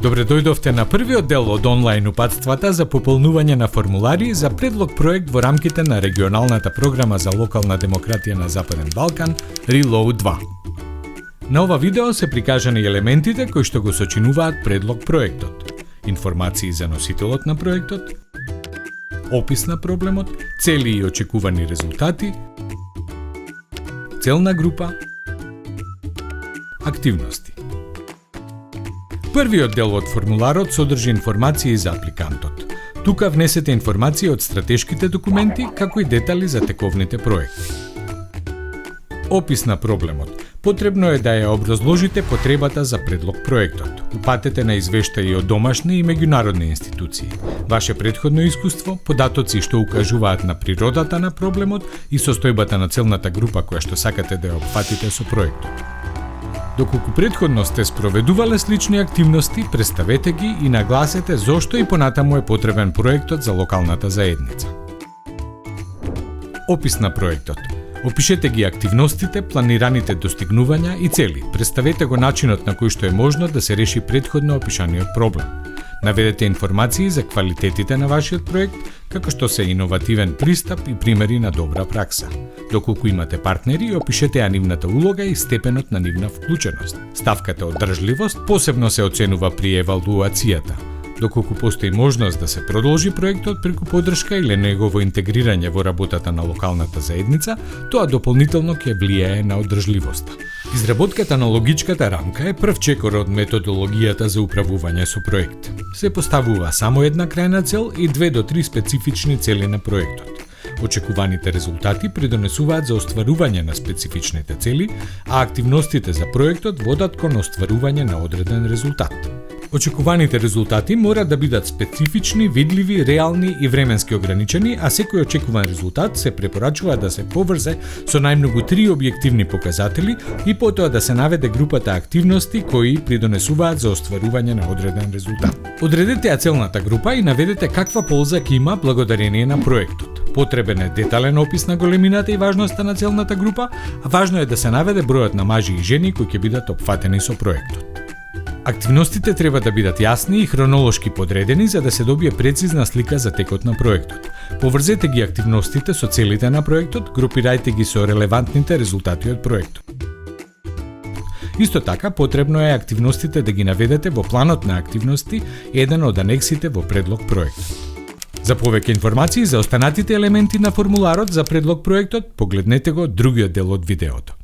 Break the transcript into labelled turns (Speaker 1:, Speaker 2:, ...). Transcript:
Speaker 1: Добре дојдовте на првиот дел од онлайн упатствата за пополнување на формулари за предлог проект во рамките на регионалната програма за локална демократија на Западен Балкан, Reload 2. На ова видео се прикажани елементите кои што го сочинуваат предлог проектот, информации за носителот на проектот, опис на проблемот, цели и очекувани резултати, целна група, активности. Првиот дел од формуларот содржи информации за апликантот. Тука внесете информации од стратешките документи, како и детали за тековните проекти. Опис на проблемот. Потребно е да ја образложите потребата за предлог проектот. Упатете на извештаи од домашни и меѓународни институции. Ваше претходно искуство, податоци што укажуваат на природата на проблемот и состојбата на целната група која што сакате да ја опфатите со проектот. Доколку претходно сте спроведувале слични активности, представете ги и нагласете зошто и понатаму е потребен проектот за локалната заедница. Опис на проектот. Опишете ги активностите, планираните достигнувања и цели. Представете го начинот на кој што е можно да се реши претходно опишаниот проблем. Наведете информации за квалитетите на вашиот проект, како што се иновативен пристап и примери на добра пракса. Доколку имате партнери, опишете ја нивната улога и степенот на нивна вклученост. Ставката одржливост посебно се оценува при евалуацијата. Доколку постои можност да се продолжи проектот преку поддршка или негово интегрирање во работата на локалната заедница, тоа дополнително ќе влијае на одржливоста. Изработката на логичката рамка е прв чекор од методологијата за управување со проект. Се поставува само една крајна цел и 2 до 3 специфични цели на проектот. Очекуваните резултати придонесуваат за остварување на специфичните цели, а активностите за проектот водат кон остварување на одреден резултат. Очекуваните резултати мора да бидат специфични, видливи, реални и временски ограничени, а секој очекуван резултат се препорачува да се поврзе со најмногу 3 објективни показатели и потоа да се наведе групата активности кои придонесуваат за остварување на одреден резултат. Одредете ја целната група и наведете каква полза ќе има благодарение на проектот. Потребен е детален опис на големината и важноста на целната група, а важно е да се наведе бројот на мажи и жени кои ќе бидат опфатени со проектот. Активностите треба да бидат јасни и хронолошки подредени за да се добие прецизна слика за текот на проектот. Поврзете ги активностите со целите на проектот, групирајте ги со релевантните резултати од проектот. Исто така, потребно е активностите да ги наведете во планот на активности, еден од анексите во предлог проектот. За повеќе информации за останатите елементи на формуларот за предлог проектот, погледнете го другиот дел од видеото.